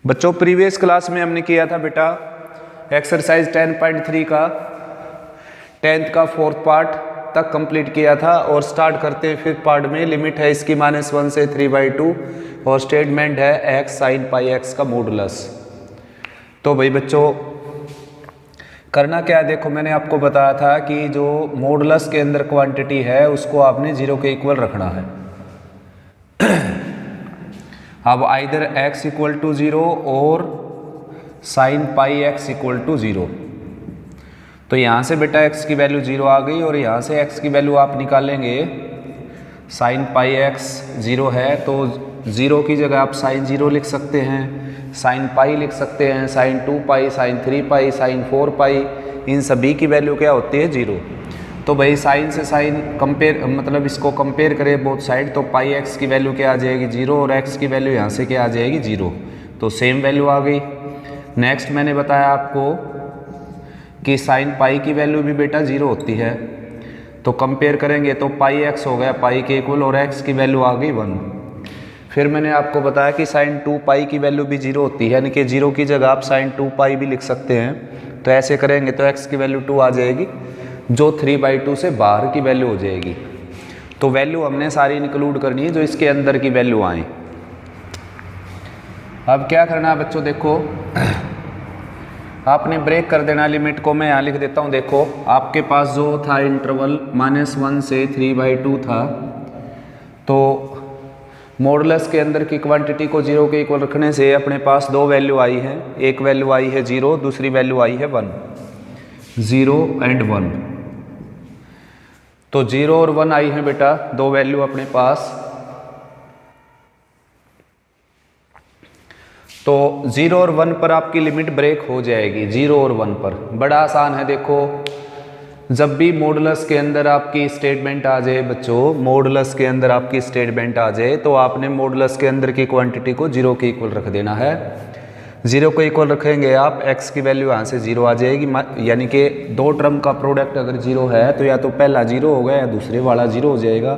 बच्चों previous class में हमने किया था बेटा एक्सरसाइज 10.3 का 10th का 4th पार्ट तक कंप्लीट किया था और स्टार्ट करते हैं 5th पार्ट में। लिमिट है इसकी -1 से 3/2 और स्टेटमेंट है x sin पाई x का मॉडुलस। तो भाई बच्चों करना क्या है, देखो मैंने आपको बताया था कि जो मॉडुलस के अंदर क्वांटिटी है उसको आपने 0 के इक्वल रखना है। अब आइदर x = 0 और साइन पाई x = 0। तो यहाँ से बेटा x की वैल्यू 0 आ गई और यहाँ से x की वैल्यू आप निकालेंगे। साइन पाई x 0 है तो 0 की जगह आप साइन 0 लिख सकते हैं, साइन पाई लिख सकते हैं, साइन 2 पाई, साइन 3 पाई, साइन 4 पाई, इन सभी की वैल्यू क्या होती है 0। तो भाई साइन से साइन कंपेयर मतलब इसको कंपेयर करें बोथ साइड, तो पाई x की वैल्यू क्या आ जाएगी 0 और x की वैल्यू यहाँ से क्या आ जाएगी 0। तो सेम वैल्यू आ गई। नेक्स्ट मैंने बताया आपको कि साइन पाई की वैल्यू भी बेटा 0 होती है, तो कंपेयर करेंगे तो पाई x हो गया पाई के इक्वल और x की वैल्यू आ गई 1। फिर मैंने आपको बताया कि साइन 2 पाई की वैल्यू भी 0 होती है, यानी कि 0 की जगह आप साइन 2 पाई भी लिख सकते हैं। तो ऐसे करेंगे तो x की वैल्यू 2 आ जाएगी, जो 3/2 से बाहर की वैल्यू हो जाएगी। तो वैल्यू हमने सारी इंक्लूड करनी है जो इसके अंदर की वैल्यू आए। अब क्या करना है बच्चों, देखो आपने ब्रेक कर देना लिमिट को। मैं यहाँ लिख देता हूँ। देखो आपके पास जो था इंटरवल -1 से 3/2 था, तो मॉडुलस के अंदर की क्वांटिटी को 0 के इक्वल रखने से अपने पास दो वैल्यू आई है। एक वैल्यू आई है 0, दूसरी वैल्यू आई है 1। 0 और 1, तो 0 और 1 आई है बेटा दो वैल्यू अपने पास। तो 0 और 1 पर आपकी लिमिट ब्रेक हो जाएगी। 0 और 1 पर बड़ा आसान है। देखो जब भी मॉडुलस के अंदर आपकी स्टेटमेंट आ जाए बच्चों, मॉडुलस के अंदर आपकी स्टेटमेंट आ जाए तो आपने मॉडुलस के अंदर की क्वांटिटी को 0 के इक्वल रख देना है। 0 को इक्वल रखेंगे आप, x की वैल्यू यहाँ से 0 आ जाएगी। यानी कि दो टर्म का प्रोडक्ट अगर 0 है तो या तो पहला 0 होगा या दूसरे वाला 0 हो जाएगा।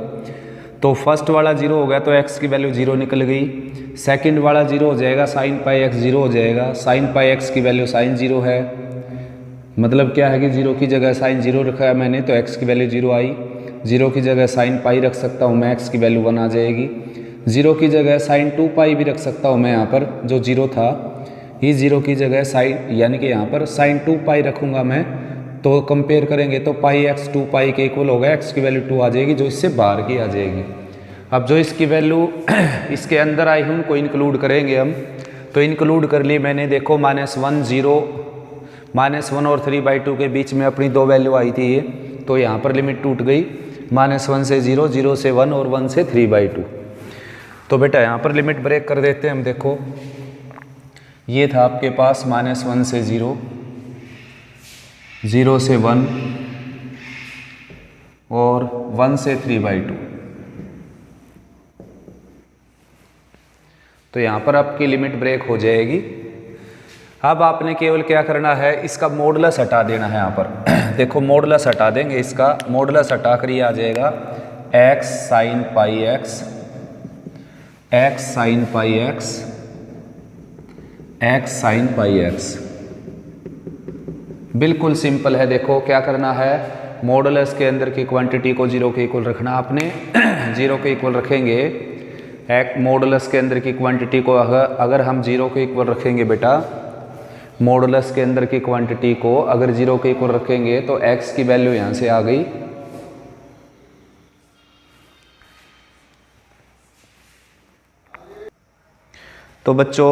तो फर्स्ट वाला 0 हो गया तो x की वैल्यू 0 निकल गई। सेकंड वाला 0 हो जाएगा, साइन पाई x 0 हो जाएगा। साइन पाई x की वैल्यू साइन 0 है, मतलब क्या है कि 0 की जगह साइन 0 रखा है मैंने तो x की वैल्यू 0 आई। 0 की जगह साइन पाई रख सकता हूँ मैं, x की वैल्यू 1 आ जाएगी। 0 की जगह साइन 2 पाई भी रख सकता हूँ मैं, यहाँ पर जो 0 था ही 0 की जगह साइन, यानी कि यहाँ पर साइन 2 पाई रखूँगा मैं। तो कंपेयर करेंगे तो पाई x 2 पाई के इक्वल होगा, x की वैल्यू 2 आ जाएगी जो इससे बाहर की आ जाएगी। अब जो इसकी वैल्यू इसके अंदर आई है उनको इंक्लूड करेंगे हम। तो इंक्लूड कर लिए मैंने। देखो -1 0 -1 और 3/2 के बीच में अपनी दो वैल्यू आई थी ये, तो यहाँ पर लिमिट टूट गई। -1 से 0, 0 से 1 और 1 से 3/2। तो बेटा यहाँ पर लिमिट ब्रेक कर देते हैं हम। देखो ये था आपके पास -1 से 0, 0 से 1 और 1 से 3/2। तो यहाँ पर आपकी लिमिट ब्रेक हो जाएगी। अब आपने केवल क्या करना है, इसका मॉडुलस हटा देना है यहाँ पर। देखो मॉडुलस हटा देंगे, इसका मॉडुलस हटा कर ये आ जाएगा x sin पाई x, x sin पाई x, x sin पाई x। बिल्कुल सिंपल है। देखो क्या करना है, मॉडुलस के अंदर की क्वांटिटी को 0 के इक्वल रखना आपने। 0 के इक्वल रखेंगे मॉडुलस के अंदर की क्वांटिटी को अगर हम 0 के इक्वल रखेंगे बेटा, मॉडुलस के अंदर की क्वांटिटी को अगर 0 के इक्वल रखेंगे तो x की वैल्यू यहाँ से आ गई। तो बच्चों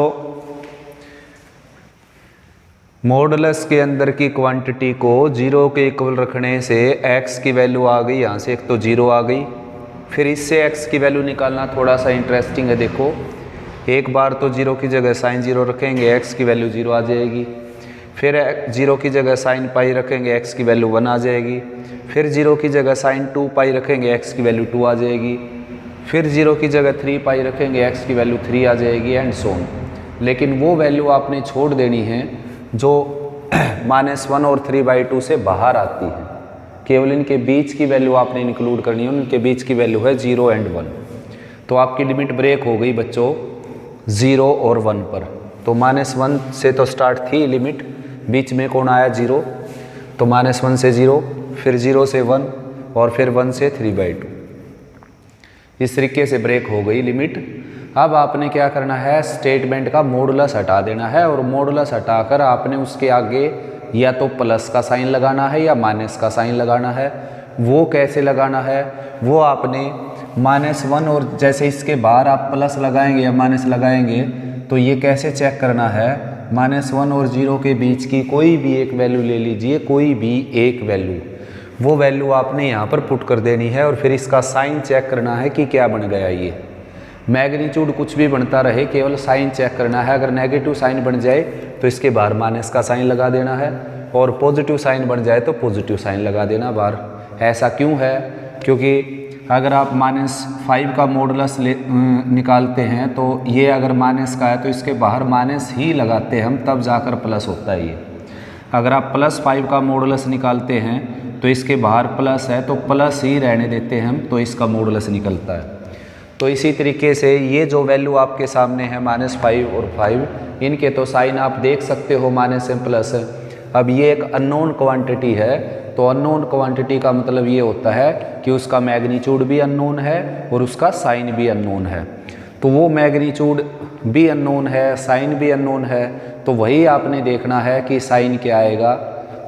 मॉडुलस के अंदर की क्वांटिटी को 0 के इक्वल रखने से x की वैल्यू आ गई यहाँ से, एक तो 0 आ गई। फिर इससे x की वैल्यू निकालना थोड़ा सा इंटरेस्टिंग है। देखो एक बार तो 0 की जगह साइन 0 रखेंगे, x की वैल्यू 0 आ जाएगी। फिर 0 की जगह साइन पाई रखेंगे, x की वैल्यू 1 आ जाएगी। फिर 0 की जगह साइन 2 पाई रखेंगे, x की वैल्यू 2 आ जाएगी। फिर 0 की जगह 3 पाई रखेंगे, x की वैल्यू 3 आ जाएगी एंड सो ऑन। लेकिन वो वैल्यू आपने छोड़ देनी है जो -1 और 3/2 से बाहर आती है। केवल इनके बीच की वैल्यू आपने इंक्लूड करनी है। उनके बीच की वैल्यू है 0 और 1। तो आपकी लिमिट ब्रेक हो गई बच्चों 0 और 1 पर। तो -1 से तो स्टार्ट थी लिमिट, बीच में कौन आया 0, तो -1 से 0, फिर 0 से 1 और फिर 1 से 3/2। इस तरीके से ब्रेक हो गई लिमिट। अब आपने क्या करना है, स्टेटमेंट का मॉडुलस हटा देना है और मॉडुलस हटाकर आपने उसके आगे या तो प्लस का साइन लगाना है या माइनस का साइन लगाना है। वो कैसे लगाना है, वो आपने -1 और जैसे इसके बाहर आप प्लस लगाएंगे या माइनस लगाएंगे तो ये कैसे चेक करना है, -1 और 0 के बीच की कोई भी एक वैल्यू ले लीजिए, कोई भी एक वैल्यू, वो वैल्यू आपने यहाँ पर पुट कर देनी है और फिर इसका साइन चेक करना है कि क्या बन गया। ये मैग्नीट्यूड कुछ भी बनता रहे, केवल साइन चेक करना है। अगर नेगेटिव साइन बन जाए तो इसके बाहर माइनस का साइन लगा देना है और पॉजिटिव साइन बन जाए तो पॉजिटिव साइन लगा देना बाहर। ऐसा क्यों है, क्योंकि अगर आप -5 का मॉडुलस निकालते हैं तो ये अगर माइनस का है तो इसके बाहर माइनस ही लगाते हैं हम, तब जाकर प्लस होता है ये। अगर आप +5 का मॉडुलस निकालते हैं तो इसके बाहर प्लस है तो प्लस ही रहने देते हैं हम, तो इसका मॉडुलस निकलता है। तो इसी तरीके से ये जो वैल्यू आपके सामने है -5 और 5, इनके तो साइन आप देख सकते हो, माइनस है प्लस है। अब ये एक अननोन क्वांटिटी है, तो अननोन क्वांटिटी का मतलब ये होता है कि उसका मैग्नीट्यूड भी अननोन है और उसका साइन भी अननोन है। तो वो मैग्नीट्यूड भी अननोन है, साइन भी अननोन है, तो वही आपने देखना है कि साइन क्या आएगा,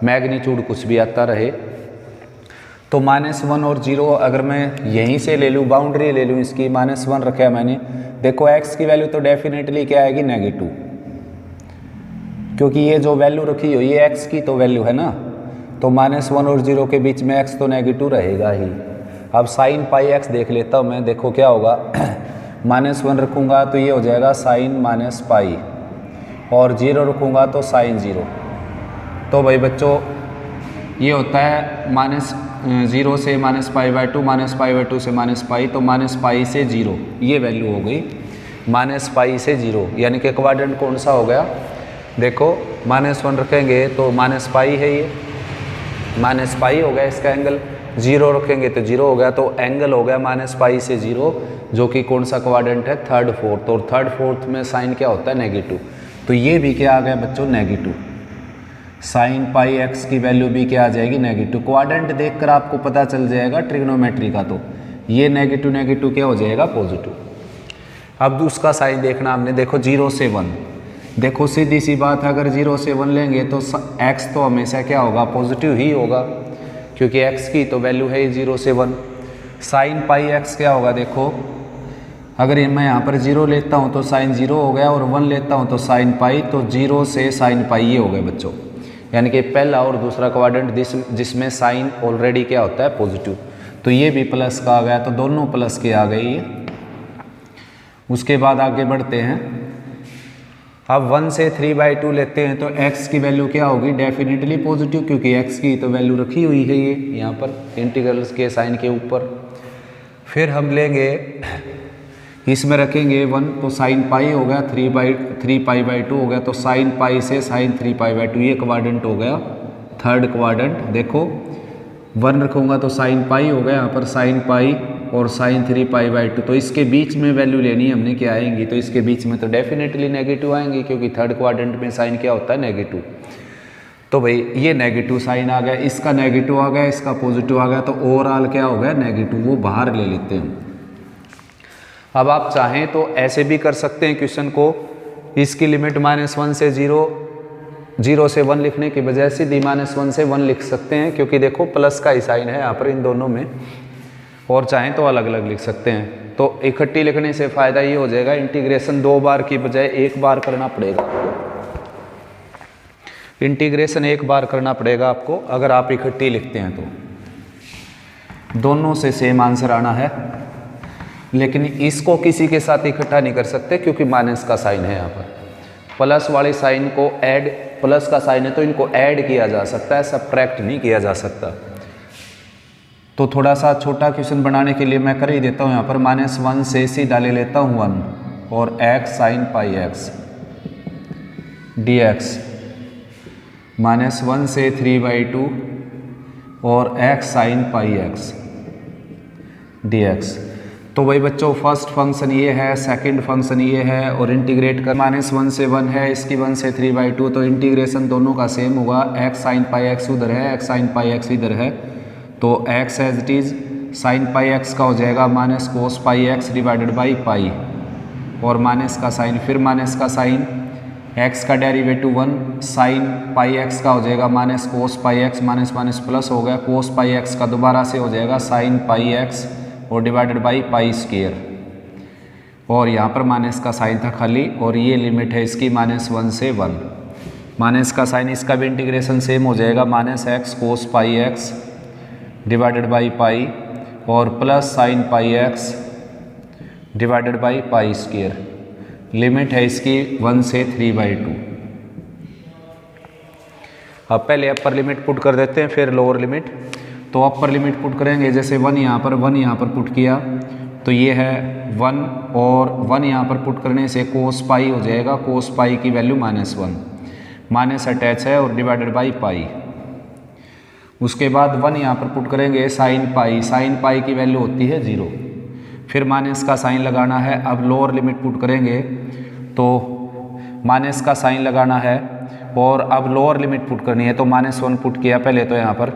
मैग्नीट्यूड कुछ भी आता रहे। तो -1 और 0 अगर मैं यहीं से ले लूँ, बाउंड्री ले लूँ इसकी, -1 रखा है मैंने, देखो x की वैल्यू तो डेफिनेटली क्या आएगी, नेगेटिव, क्योंकि ये जो वैल्यू रखी हुई है x की तो वैल्यू है ना, तो -1 और 0 के बीच में x तो नेगेटिव रहेगा ही। अब साइन पाई x देख लेता हूँ मैं, देखो क्या होगा, -1 रखूँगा तो ये हो जाएगा साइन -पाई और 0 रखूँगा तो साइन 0। तो भाई बच्चों ये होता है -0 से -π/2, -π/2 से -π, तो -π से 0 ये वैल्यू हो गई, -π से 0, यानी कि क्वाड्रेंट कौन सा हो गया, देखो -1 रखेंगे तो -π है, ये -π हो गया इसका एंगल, 0 रखेंगे तो 0 हो गया, तो एंगल हो गया -π से 0, जो कि कौन सा क्वाड्रेंट है, 3rd 4th, और 3rd 4th में साइन क्या होता है, नेगेटिव। तो ये भी क्या आ गया बच्चों, नेगेटिव। साइन पाई x की वैल्यू भी क्या आ जाएगी, नेगेटिव। क्वाड्रेंट देखकर आपको पता चल जाएगा ट्रिग्नोमेट्री का, तो ये नेगेटिव नेगेटिव क्या हो जाएगा, पॉजिटिव। अब उसका साइन देखना हमने, देखो 0 से 1, देखो सीधी सी बात है, अगर 0 से 1 लेंगे तो x तो हमेशा क्या होगा, पॉजिटिव ही होगा, क्योंकि x की तो वैल्यू है 0 से 1। साइन पाई x क्या होगा, देखो अगर मैं यहाँ पर 0 लेता हूँ तो साइन 0 हो गया और 1 लेता हूँ तो साइन पाई, तो 0 से साइन पाई ये हो गए बच्चों, यानी कि पहला और दूसरा क्वाड्रेंट जिसमें साइन ऑलरेडी क्या होता है, पॉजिटिव। तो ये भी प्लस का आ गया, तो दोनों प्लस के आ गए ये। उसके बाद आगे बढ़ते हैं, अब 1 से 3/2 लेते हैं तो x की वैल्यू क्या होगी, डेफिनेटली पॉजिटिव, क्योंकि x की तो वैल्यू रखी हुई है ये यहाँ पर इंटीग्रल्स के साइन के ऊपर। फिर हम लेंगे, इसमें रखेंगे 1 तो साइन पाई हो गया, 3π/2 हो गया, तो साइन पाई से साइन 3π/2, ये क्वाड्रेंट हो गया 3rd क्वाड्रेंट। देखो 1 रखूँगा तो साइन पाई हो गया, यहाँ पर साइन पाई और साइन 3π/2, तो इसके बीच में वैल्यू लेनी है हमने, क्या आएंगी, तो इसके बीच में तो डेफिनेटली नेगेटिव आएंगी, क्योंकि 3rd क्वाड्रेंट में साइन क्या होता है, नेगेटिव। तो भाई ये नेगेटिव साइन आ गया, इसका नेगेटिव आ गया, इसका पॉजिटिव आ गया, तो ओवरऑल क्या हो गया, नेगेटिव, वो बाहर ले लेते हैं। अब आप चाहें तो ऐसे भी कर सकते हैं क्वेश्चन को, इसकी लिमिट -1 से 0, 0 से 1 लिखने की बजाय सीधी -1 से 1 लिख सकते हैं, क्योंकि देखो प्लस का ही साइन है यहाँ पर इन दोनों में, और चाहें तो अलग अलग लिख सकते हैं। तो इकट्ठी लिखने से फ़ायदा ये हो जाएगा, इंटीग्रेशन 2 बार की बजाय 1 बार करना पड़ेगा, इंटीग्रेशन 1 बार करना पड़ेगा आपको अगर आप इकट्ठी लिखते हैं तो। दोनों से सेम आंसर आना है, लेकिन इसको किसी के साथ इकट्ठा नहीं कर सकते, क्योंकि माइनस का साइन है यहाँ पर। प्लस वाले साइन को ऐड, प्लस का साइन है तो इनको ऐड किया जा सकता है, सबट्रैक्ट नहीं किया जा सकता। तो थोड़ा सा छोटा क्वेश्चन बनाने के लिए मैं कर ही देता हूँ यहाँ पर, -1 से सीधा ले लेता हूँ 1 और x sine pi x dx, -1 से 3/2 और x sine pi x dx। तो वही बच्चों फर्स्ट फंक्शन ये है, सेकंड फंक्शन ये है, और इंटीग्रेट कर -1 से 1 है, इसकी 1 से 3/2, तो इंटीग्रेशन दोनों का सेम होगा। x sin πx उधर है, x sin πx इधर है, तो x as it is sin πx का हो जाएगा -cos πx divided by pi, और माइनस का साइन, फिर माइनस का साइन, x का डेरिवेटिव 1 sin πx का हो जाएगा -cos πx, minus minus plus हो गया, cos πx का दोबारा से हो जाएगा sin πx और डिवाइडेड बाई पाई स्क्वायर, और यहाँ पर माइनस का साइन था खाली, और ये लिमिट है इसकी -1 से 1। माइनस का साइन इसका भी इंटीग्रेशन सेम हो जाएगा, -x cos πx divided by pi और plus sin πx divided by pi square. Limit है इसकी 1 से 3/2। अब पहले अपर लिमिट पुट कर देते हैं, फिर लोअर लिमिट। तो अपर लिमिट पुट करेंगे, जैसे 1 यहाँ पर पुट किया, तो ये है 1, और 1 यहाँ पर पुट करने से कोस पाई हो जाएगा, कोस पाई की वैल्यू -1, माइनस अटैच है और डिवाइडेड बाई पाई। उसके बाद 1 यहाँ पर पुट करेंगे साइन पाई की वैल्यू होती है 0, फिर माइनस का साइन लगाना है। अब लोअर लिमिट पुट करेंगे तो माइनस का साइन लगाना है, और अब लोअर लिमिट पुट करनी है, तो -1 पुट किया पहले तो यहाँ पर,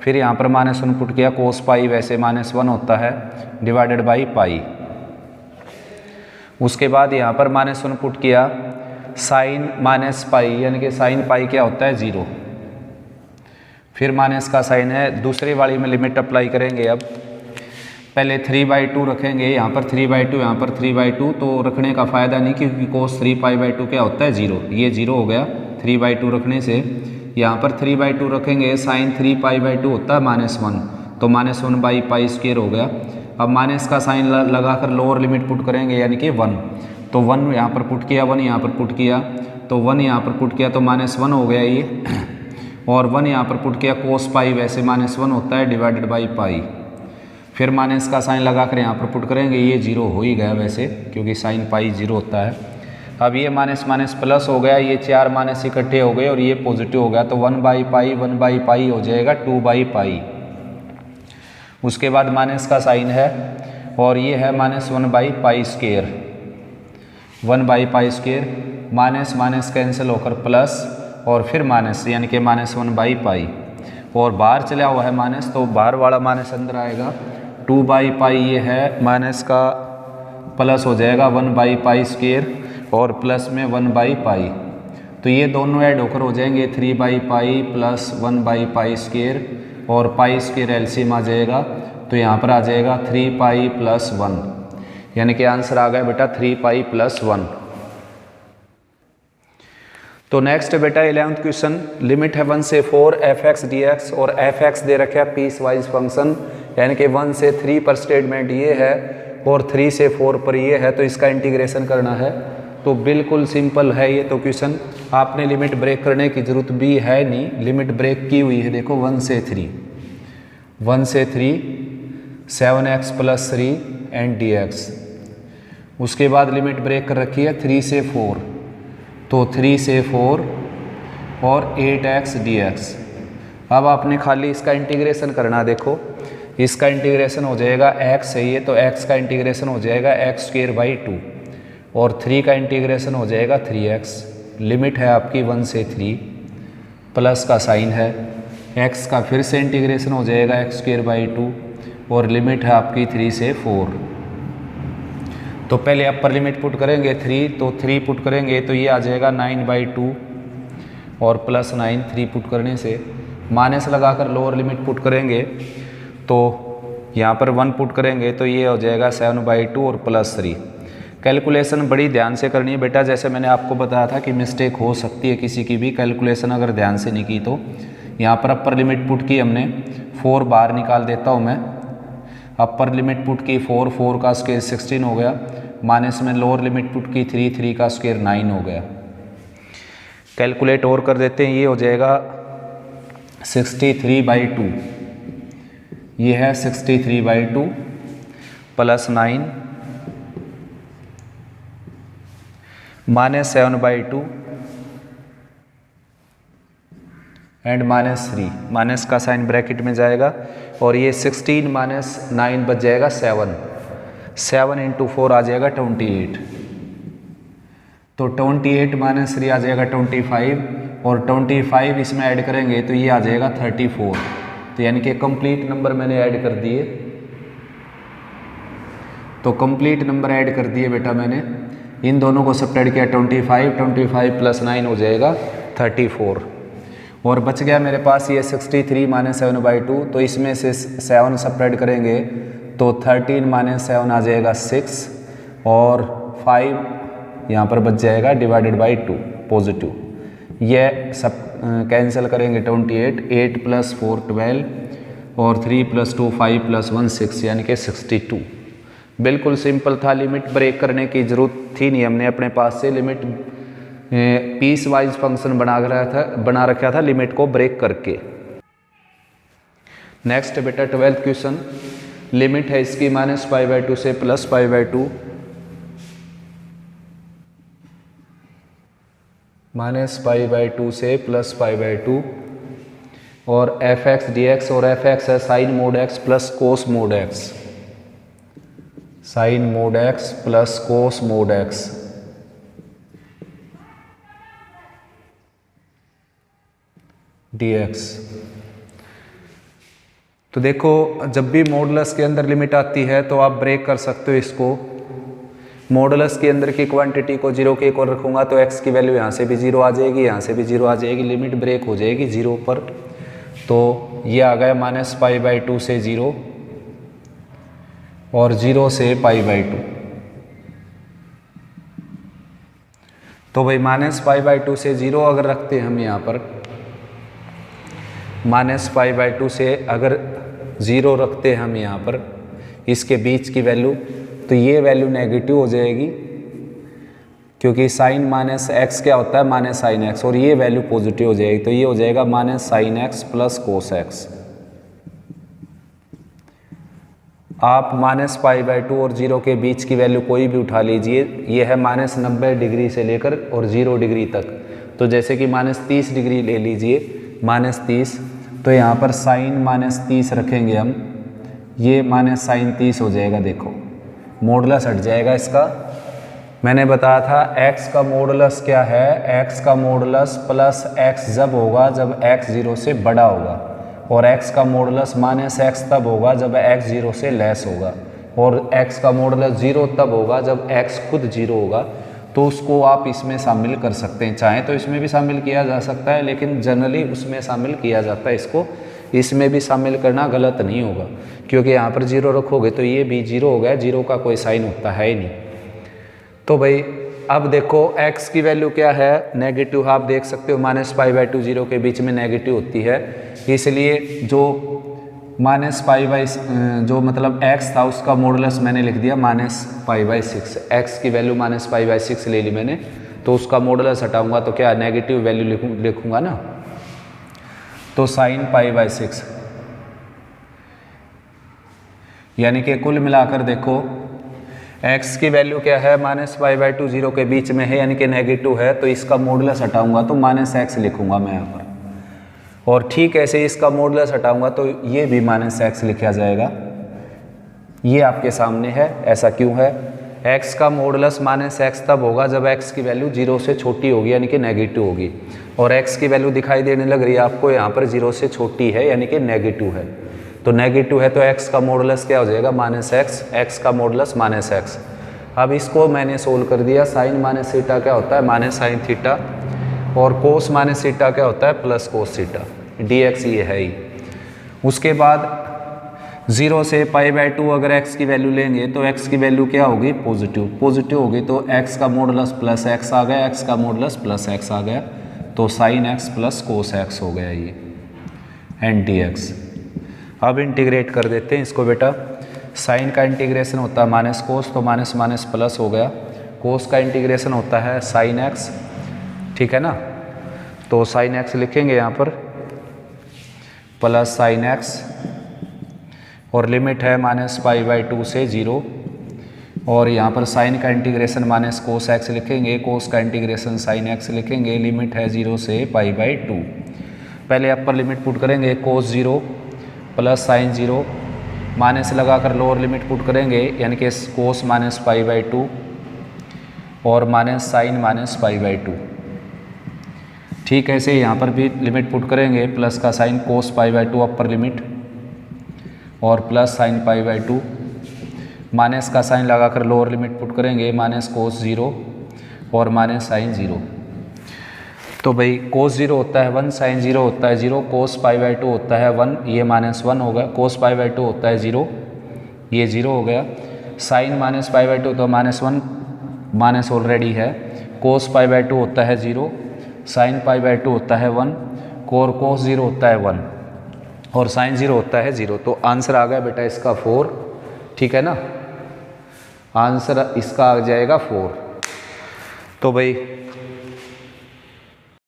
फिर यहाँ पर -1 पुट किया, कोस पाई वैसे -1 होता है डिवाइडेड बाई पाई। उसके बाद यहाँ पर -1 पुट किया, साइन माइनस पाई, यानी कि साइन पाई क्या होता है 0, फिर माइनस का साइन है। दूसरी वाली में लिमिट अप्लाई करेंगे। अब पहले 3/2 रखेंगे, यहाँ पर 3/2, यहाँ पर 3/2, तो रखने का फ़ायदा नहीं, क्योंकि cos 3π/2 क्या होता है 0, ये 0 हो गया 3/2 रखने से। यहाँ पर 3/2 रखेंगे, साइन 3π/2 होता है -1, तो -1/पाई स्क्वायर हो गया। अब माइनस का साइन लगाकर लोअर लिमिट पुट करेंगे, यानी कि 1, तो 1 यहाँ पर पुट किया, 1 यहाँ पर पुट किया, तो 1 यहाँ पर पुट किया तो -1 हो गया ये, और 1 यहाँ पर पुट किया, कोस पाई वैसे -1 होता है डिवाइडेड बाई पाई, फिर माइनस का साइन लगाकर यहाँ पर पुट करेंगे, ये 0 हो ही गया वैसे, क्योंकि साइन पाई 0 होता है। अब ये माइनस माइनस प्लस हो गया, ये 4 माइनस इकट्ठे हो गए और ये पॉजिटिव हो गया, तो 1/पाई हो जाएगा 2/पाई। उसके बाद माइनस का साइन है, और ये है -1/पाई स्क्वायर, 1/पाई स्क्वायर, माइनस माइनस कैंसिल होकर प्लस, और फिर माइनस, यानी कि -1/पाई, और बाहर चला हुआ है माइनस, तो बाहर वाला माइनस अंदर आएगा, 2/पाई ये है, माइनस का प्लस हो जाएगा 1/पाई स्क्वायर, और प्लस में 1/पाई, तो ये दोनों ऐड होकर हो जाएंगे 3/पाई प्लस 1/पाई स्क्वायर, और पाई स्क्वायर एलसीएम आ जाएगा, तो यहाँ पर आ जाएगा 3π + 1, यानी कि आंसर आ गया बेटा 3π + 1। तो नेक्स्ट बेटा 11th क्वेश्चन, लिमिट है 1 से 4 fx dx, और fx दे रखा है पीस वाइज फंक्शन, यानी कि 1 से 3 पर स्टेटमेंट ये है और 3 से 4 पर ये है, तो इसका इंटीग्रेशन करना है। तो बिल्कुल सिंपल है ये तो क्वेश्चन, आपने लिमिट ब्रेक करने की ज़रूरत भी है नहीं, लिमिट ब्रेक की हुई है देखो 1 से 3, 1 से 3 7x + 3 एंड dx। उसके बाद लिमिट ब्रेक कर रखी है 3 से 4, तो 3 से 4 और 8x dx। अब आपने खाली इसका इंटीग्रेशन करना, देखो इसका इंटीग्रेशन हो जाएगा x है ये, तो x का इंटीग्रेशन हो जाएगा x²/2, और 3 का इंटीग्रेशन हो जाएगा 3x। लिमिट है आपकी 1 से 3, प्लस का साइन है, x का फिर से इंटीग्रेशन हो जाएगा x²/2, और लिमिट है आपकी 3 से 4। तो पहले अपर लिमिट पुट करेंगे 3, तो 3 पुट करेंगे तो ये आ जाएगा 9/2 और प्लस 9, 3 पुट करने से। माइनस लगाकर लोअर लिमिट पुट करेंगे तो यहाँ पर 1 पुट करेंगे तो ये हो जाएगा 7/2 और प्लस 3। कैलकुलेशन बड़ी ध्यान से करनी है बेटा, जैसे मैंने आपको बताया था कि मिस्टेक हो सकती है किसी की भी, कैलकुलेशन अगर ध्यान से नहीं की तो। यहाँ पर अपर लिमिट पुट की हमने, 4 बाहर निकाल देता हूँ मैं, अपर लिमिट पुट की 4, 4 का स्क्वायर 16 हो गया, माइनस में लोअर लिमिट पुट की 3, 3 का स्क्वायर 9 हो गया। कैलकुलेट और कर देते हैं, ये हो जाएगा 63/2, ये है 63/2 प्लस 9 -7/2 एंड -3, माइनस का साइन ब्रैकेट में जाएगा, और ये 16 - 9 बच जाएगा 7। 7 इंटू 4 आ जाएगा 28, तो 28 माइनस 3 आ जाएगा 25, और 25 इसमें ऐड करेंगे तो ये आ जाएगा 34। तो यानी कि कंप्लीट नंबर मैंने ऐड कर दिए, तो कंप्लीट नंबर ऐड कर दिए बेटा मैंने। इन दोनों को सब्ट्रैक्ट किया 25 प्लस 9 हो जाएगा 34, और बच गया मेरे पास ये 63 माइनस 7/2। तो इसमें से 7 सब्ट्रैक्ट करेंगे तो 13 माइनस 7 आ जाएगा 6, और 5 यहाँ पर बच जाएगा डिवाइडेड बाई 2 पॉजिटिव। यह सब कैंसिल करेंगे 28, 8 प्लस 4 12, और 3 प्लस 2 5 प्लस 1 6, यानी कि 62। बिल्कुल सिंपल था, लिमिट ब्रेक करने की ज़रूरत थी नहीं, हमने अपने पास से लिमिट पीस वाइज फंक्शन बना रखा था लिमिट को ब्रेक करके। नेक्स्ट बेटा 12th क्वेश्चन, लिमिट है इसकी -π/2 से +π/2, -π/2 से +π/2, और fx dx, और fx है sin mod x plus cos mod x, sin mod x plus cos mod x। dx। तो देखो जब भी मॉडुलस के अंदर लिमिट आती है तो आप ब्रेक कर सकते हो इसको। मॉडुलस के अंदर की क्वांटिटी को 0 के इक्वल रखूंगा तो x की वैल्यू यहाँ से भी 0 आ जाएगी, यहाँ से भी 0 आ जाएगी, लिमिट ब्रेक हो जाएगी 0 पर। तो ये आ गया -π/2 से 0, और 0 से π/2। तो भाई -π/2 से 0 अगर रखते हैं हम यहाँ पर, -π/2 से अगर 0 रखते हैं हम यहाँ पर इसके बीच की वैल्यू, तो ये वैल्यू नेगेटिव हो जाएगी, क्योंकि साइन माइनस एक्स क्या होता है -sin x, और ये वैल्यू पॉजिटिव हो जाएगी, तो ये हो जाएगा -sin x plus cos x। आप -π/2 और 0 के बीच की वैल्यू कोई भी उठा लीजिए, ये है -90 डिग्री से लेकर और 0 डिग्री तक। तो जैसे कि -30 डिग्री ले लीजिए, -30, तो यहाँ पर साइन -30 रखेंगे हम, ये -sin 30 हो जाएगा। देखो मॉडुलस हट जाएगा इसका। मैंने बताया था x का मॉडुलस क्या है, x का मॉडुलस प्लस x जब होगा जब x 0 से बड़ा होगा, और x का मॉडुलस -x तब होगा जब x 0 से लेस होगा, और x का मॉडुलस 0 तब होगा जब x खुद 0 होगा। तो उसको आप इसमें शामिल कर सकते हैं, चाहे तो इसमें भी शामिल किया जा सकता है, लेकिन जनरली उसमें शामिल किया जाता है इसको। इसमें भी शामिल करना गलत नहीं होगा, क्योंकि यहाँ पर 0 रखोगे तो ये भी 0 हो गया, 0 का कोई साइन होता है ही नहीं। तो भाई अब देखो x की वैल्यू क्या है, नेगेटिव। आप देख सकते हो -π/2 0 के बीच में नेगेटिव होती है, इसलिए जो जो मतलब x था उसका मॉडुलस मैंने लिख दिया -π/6। x की वैल्यू -π/6 ले ली मैंने, तो उसका मॉडुलस हटाऊंगा तो क्या नेगेटिव वैल्यू लिखूंगा ना, तो sin π/6। यानी कि कुल मिलाकर देखो x की वैल्यू क्या है, -π/2 0 के बीच में है, यानी कि नेगेटिव है, तो इसका मॉडुलस हटाऊंगा तो -x लिखूंगा मैं यहाँ पर। और ठीक ऐसे ही इसका मॉडुलस हटाऊंगा तो ये भी -x लिखा जाएगा। ये आपके सामने है, ऐसा क्यों है। x का मॉडुलस -x तब होगा जब x की वैल्यू 0 से छोटी होगी, यानी कि नेगेटिव होगी, और x की वैल्यू दिखाई देने लग रही है आपको यहाँ पर 0 से छोटी है, यानी कि नेगेटिव है। तो नेगेटिव है तो x का मॉडुलस क्या हो जाएगा -x, x का मॉडुलस -x। अब इसको मैंने सोल्व कर दिया। साइन -θ क्या होता है -sin θ, और कोस -θ क्या होता है +cos θ। dx ये है ही। उसके बाद 0 से π/2 अगर x की वैल्यू लेंगे तो x की वैल्यू क्या होगी, पॉजिटिव होगी, तो x का मॉडुलस +x आ गया, x का मॉडुलस +x आ गया, तो sin x plus cos x हो गया ये, एंड dx। अब इंटीग्रेट कर देते हैं इसको बेटा। साइन का इंटीग्रेशन होता है -cos, तो माइनस माइनस प्लस हो गया। कोस का इंटीग्रेशन होता है sin x, ठीक है ना, तो sin x लिखेंगे यहाँ पर प्लस sin x, और लिमिट है -π/2 से 0, और यहाँ पर साइन का इंटीग्रेशन -cos x लिखेंगे, कोस का इंटीग्रेशन sin x लिखेंगे, लिमिट है 0 से π/2। पहले अपर लिमिट पुट करेंगे, cos 0 प्लस sin 0 माइनस लगाकर लोअर लिमिट पुट करेंगे, यानी कि कोस माइनस पाई बाई 2 और minus sine minus pi by 2। ठीक है, ऐसे यहाँ पर भी लिमिट पुट करेंगे, प्लस का sign cos pi by 2 upper limit और plus sine pi by 2, minus का साइन लगाकर लोअर लिमिट पुट करेंगे, माइनस कोस 0 और माइनस साइन 0। तो भाई कोस 0 होता है 1, साइन 0 होता है 0, कोस पाई बाई 2 होता है 1, ये माइनस 1 होगा, कोस पाई बाई 2 होता है 0, ये 0 हो गया। साइन माइनस पाई बाई 2 तो माइनस 1 माइनस ऑलरेडी है, कोस पाई बाई 2 होता है 0, साइन पाई बाई 2 होता है 1, और कोस 0 होता है 1 और साइन 0 होता है 0। तो आंसर आ गया बेटा इसका 4। ठीक है ना, आंसर इसका आ जाएगा 4। तो भाई